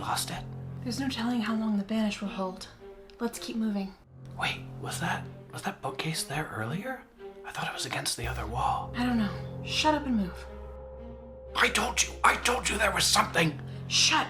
lost it? There's no telling how long the banish will hold. Let's keep moving. Wait, was that bookcase there earlier? I thought it was against the other wall. I don't know. Shut up and move. I told you there was something. Shut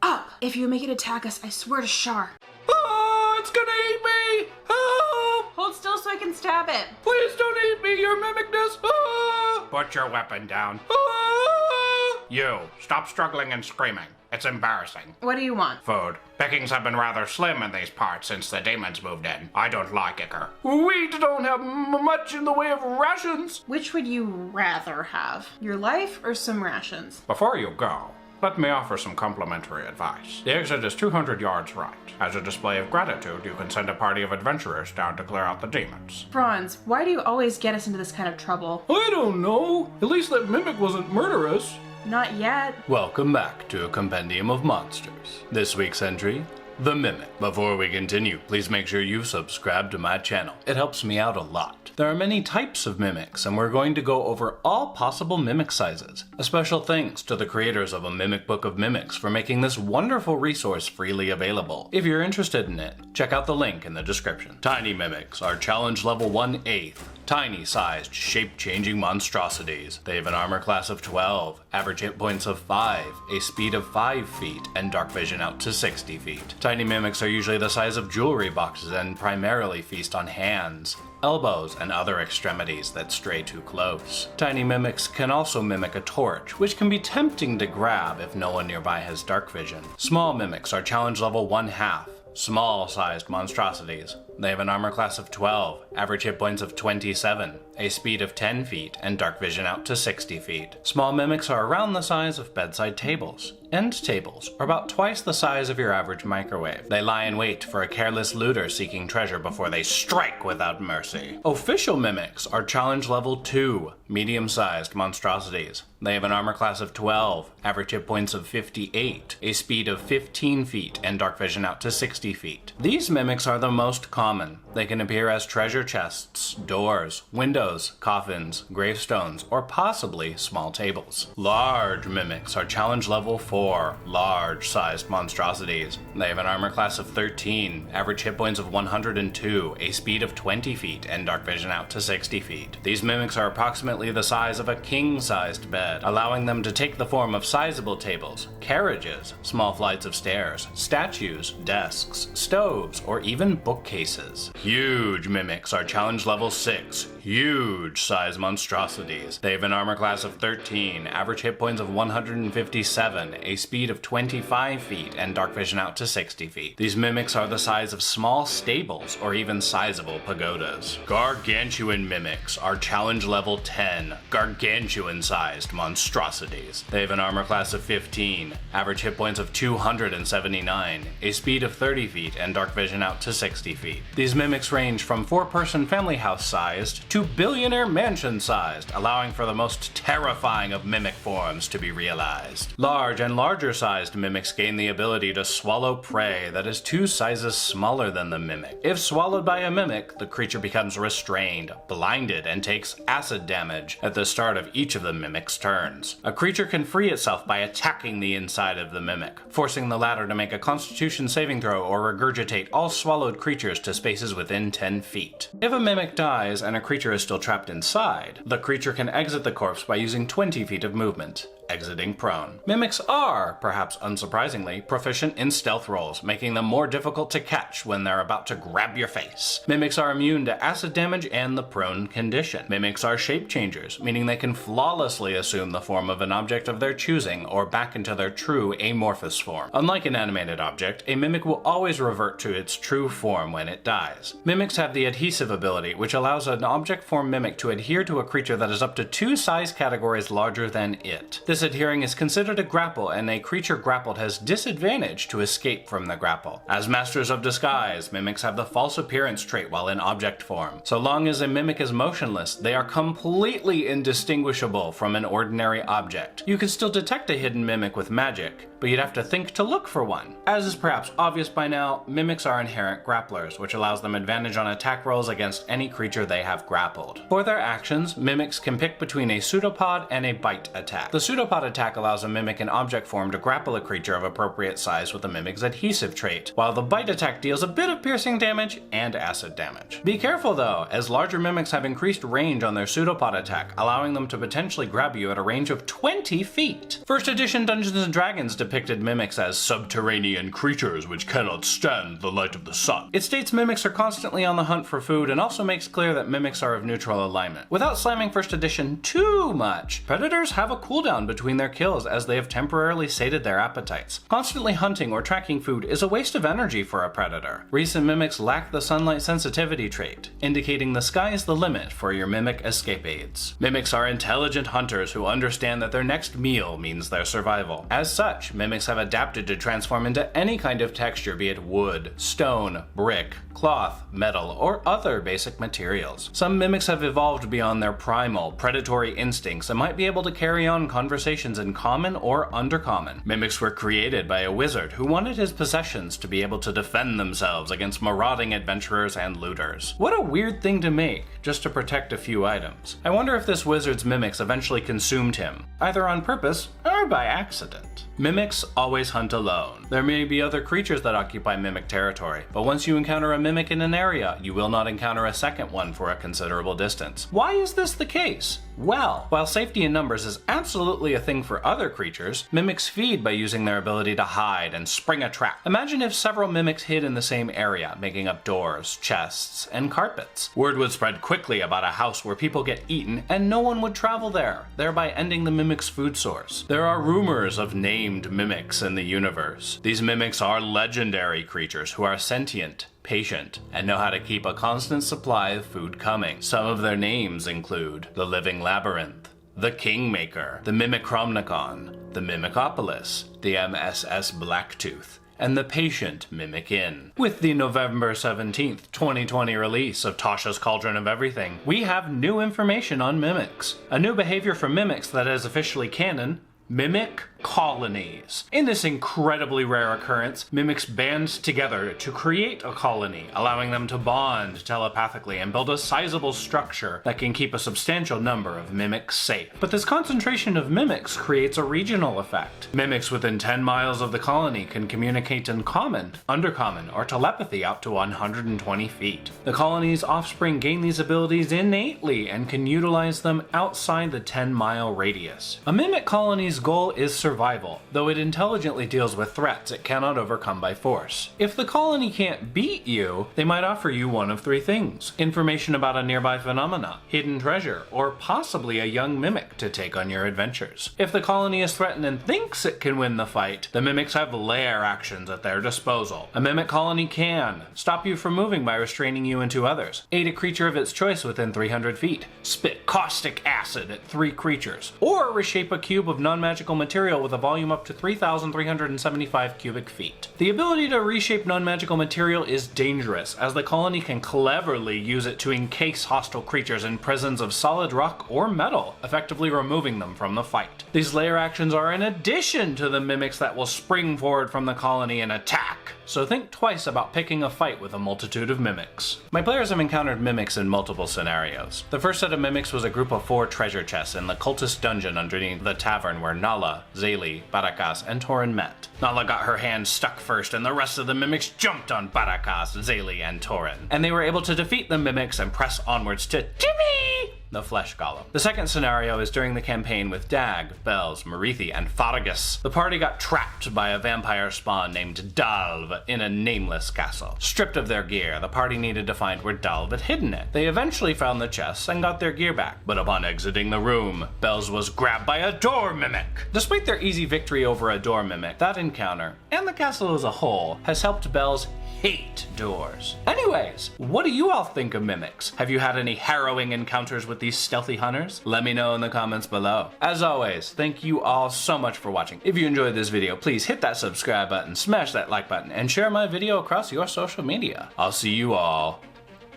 up! If you make it attack us, I swear to Shar. Oh, it's gonna eat me! Help! Hold still so I can stab it. Please don't eat me, your mimicness! Ah! Put your weapon down. Ah! You, stop struggling and screaming. It's embarrassing. What do you want? Food. Pickings have been rather slim in these parts since the demons moved in. I don't like Iker. We don't have much in the way of rations. Which would you rather have? Your life or some rations? Before you go, let me offer some complimentary advice. The exit is 200 yards right. As a display of gratitude, you can send a party of adventurers down to clear out the demons. Franz, why do you always get us into this kind of trouble? I don't know. At least that mimic wasn't murderous. Not yet. Welcome back to a Compendium of Monsters. This week's entry, The Mimic. Before we continue, please make sure you've subscribed to my channel. It helps me out a lot. There are many types of mimics, and we're going to go over all possible mimic sizes. A special thanks to the creators of A Mimic Book of Mimics for making this wonderful resource freely available. If you're interested in it, check out the link in the description. Tiny mimics are challenge level 1/8. Tiny-sized, shape-changing monstrosities. They have an armor class of 12, average hit points of 5, a speed of 5 feet, and dark vision out to 60 feet. Tiny mimics are usually the size of jewelry boxes and primarily feast on hands, elbows, and other extremities that stray too close. Tiny mimics can also mimic a torch, which can be tempting to grab if no one nearby has dark vision. Small mimics are challenge level 1/2. Small-sized monstrosities. They have an armor class of 12, average hit points of 27, a speed of 10 feet, and dark vision out to 60 feet. Small mimics are around the size of bedside tables. End tables are about twice the size of your average microwave. They lie in wait for a careless looter seeking treasure before they strike without mercy. Official mimics are challenge level 2, medium-sized monstrosities. They have an armor class of 12, average hit points of 58, a speed of 15 feet, and dark vision out to 60 feet. These mimics are the most common. They can appear as treasure chests, doors, windows, coffins, gravestones, or possibly small tables. Large mimics are challenge level 4, large-sized monstrosities. They have an armor class of 13, average hit points of 102, a speed of 20 feet, and dark vision out to 60 feet. These mimics are approximately the size of a king-sized bed, allowing them to take the form of sizable tables, carriages, small flights of stairs, statues, desks, stoves, or even bookcases. Huge mimics are challenge level 6, huge size monstrosities. They have an armor class of 13, average hit points of 157, a speed of 25 feet, and dark vision out to 60 feet. These mimics are the size of small stables or even sizable pagodas. Gargantuan mimics are challenge level 10, gargantuan-sized monstrosities. They have an armor class of 15, average hit points of 279, a speed of 30 feet, and dark vision out to 60 feet. These mimics range from 4-person family house-sized to billionaire mansion-sized, allowing for the most terrifying of mimic forms to be realized. Large and larger-sized mimics gain the ability to swallow prey that is 2 sizes smaller than the mimic. If swallowed by a mimic, the creature becomes restrained, blinded, and takes acid damage at the start of each of the mimic's turns. A creature can free itself by attacking the inside of the mimic, forcing the latter to make a Constitution saving throw or regurgitate all swallowed creatures to spaces within 10 feet. If a mimic dies and a creature is still trapped inside, the creature can exit the corpse by using 20 feet of movement, exiting prone. Mimics are, perhaps unsurprisingly, proficient in stealth rolls, making them more difficult to catch when they're about to grab your face. Mimics are immune to acid damage and the prone condition. Mimics are shape changers, meaning they can flawlessly assume the form of an object of their choosing or back into their true amorphous form. Unlike an animated object, a mimic will always revert to its true form when it dies. Mimics have the adhesive ability, which allows an object form mimic to adhere to a creature that is up to 2 size categories larger than it. This adhering is considered a grapple, and a creature grappled has disadvantage to escape from the grapple. As masters of disguise, mimics have the false appearance trait while in object form. So long as a mimic is motionless, they are completely indistinguishable from an ordinary object. You can still detect a hidden mimic with magic, but you'd have to think to look for one. As is perhaps obvious by now, mimics are inherent grapplers, which allows them advantage on attack rolls against any creature they have grappled. grappled. For their actions, mimics can pick between a pseudopod and a bite attack. The pseudopod attack allows a mimic in object form to grapple a creature of appropriate size with a mimic's adhesive trait, while the bite attack deals a bit of piercing damage and acid damage. Be careful though, as larger mimics have increased range on their pseudopod attack, allowing them to potentially grab you at a range of 20 feet. First edition Dungeons & Dragons depicted mimics as subterranean creatures which cannot stand the light of the sun. It states mimics are constantly on the hunt for food and also makes clear that mimics are of neutral alignment. Without slamming first edition too much, predators have a cooldown between their kills as they have temporarily sated their appetites. Constantly hunting or tracking food is a waste of energy for a predator. Recent mimics lack the sunlight sensitivity trait, indicating the sky is the limit for your mimic escape aids. Mimics are intelligent hunters who understand that their next meal means their survival. As such, mimics have adapted to transform into any kind of texture, be it wood, stone, brick, cloth, metal, or other basic materials. Some mimics have evolved beyond their primal, predatory instincts and might be able to carry on conversations in common or undercommon. Mimics were created by a wizard who wanted his possessions to be able to defend themselves against marauding adventurers and looters. What a weird thing to make, just to protect a few items. I wonder if this wizard's mimics eventually consumed him, either on purpose or by accident. Mimics always hunt alone. There may be other creatures that occupy mimic territory, but once you encounter a mimic in an area, you will not encounter a second one for a considerable distance. Why is this the case? Well, while safety in numbers is absolutely a thing for other creatures, mimics feed by using their ability to hide and spring a trap. Imagine if several mimics hid in the same area, making up doors, chests, and carpets. Word would spread quickly about a house where people get eaten and no one would travel there, thereby ending the mimic's food source. There are rumors of named mimics in the universe. These mimics are legendary creatures who are sentient, patient, and know how to keep a constant supply of food coming. Some of their names include the Living Labyrinth, the Kingmaker, the Mimicromnicon, the Mimicopolis, the MSS Blacktooth, and the Patient Mimic Inn. With the November 17th, 2020 release of Tasha's Cauldron of Everything, we have new information on mimics. A new behavior for mimics that is officially canon: mimic colonies. In this incredibly rare occurrence, mimics band together to create a colony, allowing them to bond telepathically and build a sizable structure that can keep a substantial number of mimics safe. But this concentration of mimics creates a regional effect. Mimics within 10 miles of the colony can communicate in common, undercommon, or telepathy out to 120 feet. The colony's offspring gain these abilities innately and can utilize them outside the 10-mile radius. A mimic colony's goal is survival, though it intelligently deals with threats it cannot overcome by force. If the colony can't beat you, they might offer you one of three things: information about a nearby phenomena, hidden treasure, or possibly a young mimic to take on your adventures. If the colony is threatened and thinks it can win the fight, the mimics have lair actions at their disposal. A mimic colony can stop you from moving by restraining you and two others, aid a creature of its choice within 300 feet, spit caustic acid at 3 creatures, or reshape a cube of non-magical material with a volume up to 3,375 cubic feet. The ability to reshape non-magical material is dangerous, as the colony can cleverly use it to encase hostile creatures in prisons of solid rock or metal, effectively removing them from the fight. These lair actions are in addition to the mimics that will spring forward from the colony and attack, so think twice about picking a fight with a multitude of mimics. My players have encountered mimics in multiple scenarios. The first set of mimics was a group of 4 treasure chests in the cultist dungeon underneath the tavern where Nala, Zayli, Barakas, and Torin met. Nala got her hand stuck first, and the rest of the mimics jumped on Barakas, Zayli, and Torin, and they were able to defeat the mimics and press onwards to Jimmy, the flesh golem. The second scenario is during the campaign with Dag, Bells, Marithi, and Fargus. The party got trapped by a vampire spawn named Dalv in a nameless castle. Stripped of their gear, the party needed to find where Dalv had hidden it. They eventually found the chests and got their gear back, but upon exiting the room, Bells was grabbed by a door mimic. Despite their easy victory over a door mimic, that encounter, and the castle as a whole, has helped Bells hate doors. Anyways, what do you all think of mimics? Have you had any harrowing encounters with these stealthy hunters? Let me know in the comments below. As always, thank you all so much for watching. If you enjoyed this video, please hit that subscribe button, smash that like button, and share my video across your social media. I'll see you all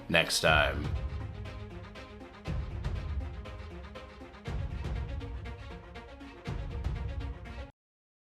next time.